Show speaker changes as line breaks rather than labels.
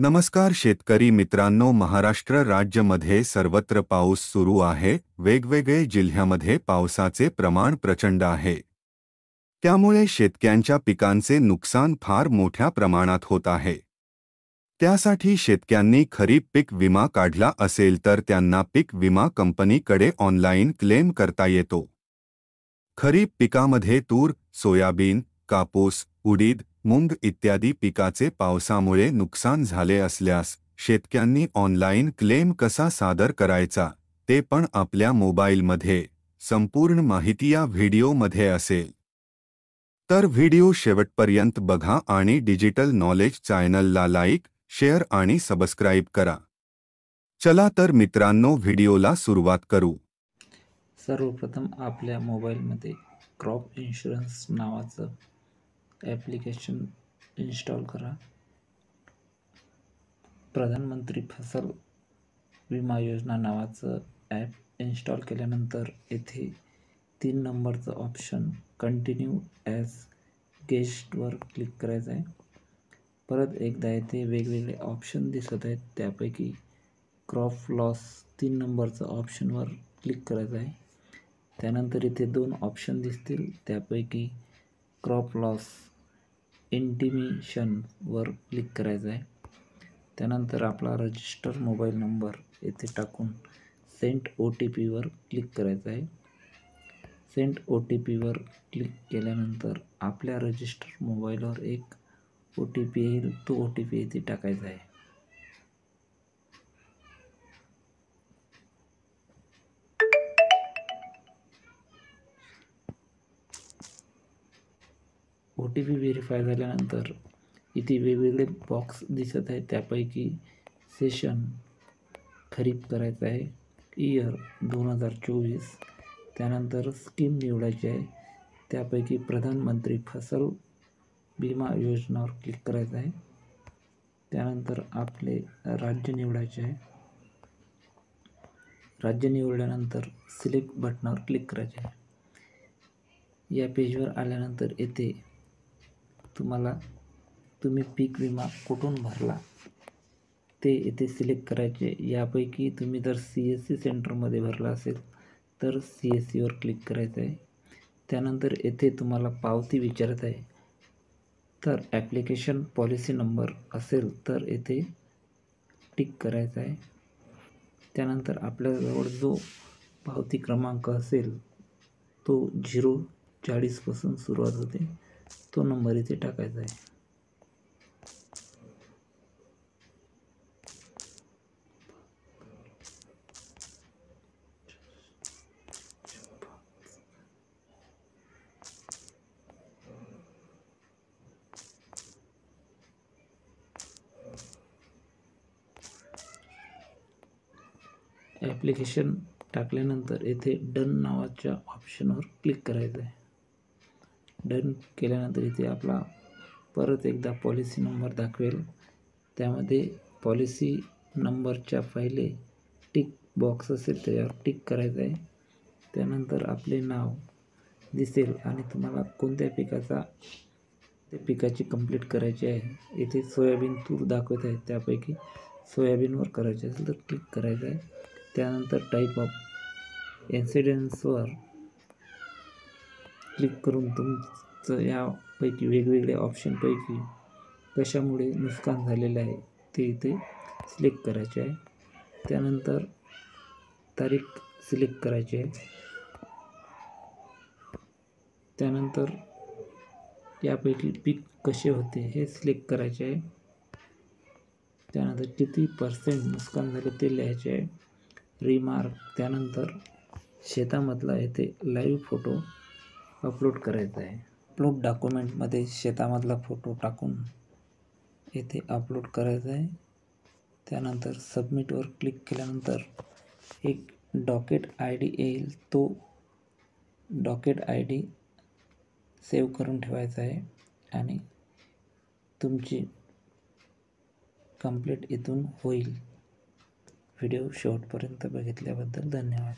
नमस्कार शेतकरी मित्रांनो, महाराष्ट्र राज्यामध्ये सर्वत्र पाऊस सुरू आहे. वेगवेगळे जिल्ह्यामध्ये पावसाचे प्रमाण प्रचंड आहे. त्यामुळे शेतकऱ्यांच्या पिकांचे नुकसान फार मोठ्या प्रमाणात होत आहे. त्यासाठी शेतकऱ्यांनी खरीप पीक विमा काढला असेल तर त्यांना पीक विमा कंपनीकडे ऑनलाईन क्लेम करता येतो. खरीप पिकामध्ये तूर, सोयाबीन, कापूस, उडीद, मूग इत्यादी पिकाचे पावसामुळे नुकसान झाले असल्यास शेतकऱ्यांनी ऑनलाईन क्लेम कसा सादर करायचा ते पण आपल्या मोबाईलमध्ये संपूर्ण माहिती या व्हिडिओमध्ये असेल. तर व्हिडिओ शेवटपर्यंत बघा आणि डिजिटल नॉलेज चॅनलला लाईक, शेअर आणि सबस्क्राईब करा. चला तर मित्रांनो, व्हिडिओला सुरुवात करू.
सर्वप्रथम आपल्या मोबाईलमध्ये क्रॉप इन्शुरन्स नावाचं ॲप्लिकेशन इन्स्टॉल करा. प्रधानमंत्री फसल विमा योजना नावाचं ॲप इन्स्टॉल केल्यानंतर येथे 3 नंबरचं ऑप्शन कंटिन्यू ॲज गेस्टवर क्लिक करायचं आहे. परत एकदा येथे वेगवेगळे ऑप्शन दिसत आहेत, त्यापैकी क्रॉप लॉस 3 नंबरचं ऑप्शनवर क्लिक करायचं आहे. त्यानंतर इथे 2 ऑप्शन दिसतील, त्यापैकी क्रॉप लॉस इंटिमेशनवर क्लिक करायचं आहे. त्यानंतर आपला रजिस्टर मोबाईल नंबर येथे टाकून सेंड OTPवर क्लिक करायचं आहे. सेंड OTPवर क्लिक केल्यानंतर आपल्या रजिस्टर मोबाईलवर एक OTP येईल, तो OTP येथे टाकायचा आहे. OTP व्हेरीफाय झाल्यानंतर इथे वेगवेगळे बॉक्स दिसत आहेत, त्यापैकी सेशन खरीप करायचं आहे, इयर 2024. त्यानंतर स्कीम निवडायची आहे, त्यापैकी प्रधानमंत्री फसल विमा योजनावर क्लिक करायचं आहे. त्यानंतर आपले राज्य निवडायचे आहे. राज्य निवडल्यानंतर सिलेक्ट बटनावर क्लिक करायचे आहे. या पेजवर आल्यानंतर येथे तुम्ही पीक विमा कुठून भरला ते येथे सिलेक्ट करायचे. यापैकी तुम्ही जर CSC सेंटरमध्ये भरला असेल तर CSCवर क्लिक करायचं आहे. त्यानंतर येथे तुम्हाला पावती विचारत आहे, तर ॲप्लिकेशन पॉलिसी नंबर असेल तर येथे टिक करायचा आहे. त्यानंतर आपल्याजवळ जो पावती क्रमांक असेल तो 040 पासून सुरुवात होते, तो नंबर इथे टाकायचा आहे. ॲप्लिकेशन टाकल्यानंतर येथे डन नावाच्या ऑप्शनवर क्लिक करायचं आहे. डन केल्यानंतर इथे आपला परत एकदा पॉलिसी नंबर दाखवेल, त्यामध्ये पॉलिसी नंबरच्या पहिले टिक बॉक्स असेल त्याच्यावर टिक करायचं आहे. त्यानंतर आपले नाव दिसेल आणि तुम्हाला कोणत्या पिकाची कंप्लीट करायची आहे. इथे सोयाबीन, तूर दाखवत आहे, त्यापैकी सोयाबीनवर करायचे असेल तर क्लिक करायचं आहे. त्यानंतर टाईप ऑफ इन्सिडेंट्सवर क्लिक करून तुमचं यापैकी वेगवेगळ्या ऑप्शनपैकी कशामुळे नुकसान झालेलं आहे ते इथे सिलेक्ट करायचे आहे. त्यानंतर तारीख सिलेक्ट करायची आहे. त्यानंतर यापैकी पीक कसे होते हे सिलेक्ट करायचे आहे. त्यानंतर किती % नुकसान झाले ते लिहायचे आहे. रिमार्क. त्यानंतर शेतामधला येथे लाईव्ह फोटो अपलोड करायचा आहे. अपलोड डॉक्युमेंटमध्ये शेतामधला फोटो टाकून येथे अपलोड करायचा आहे. त्यानंतर सबमिटवर क्लिक केल्यानंतर एक डॉकेट ID येईल, तो डॉकेट ID सेव्ह करून ठेवायचा आहे आणि तुमची कंप्लीट इथून होईल. व्हिडिओ शेवटपर्यंत बघितल्याबद्दल धन्यवाद.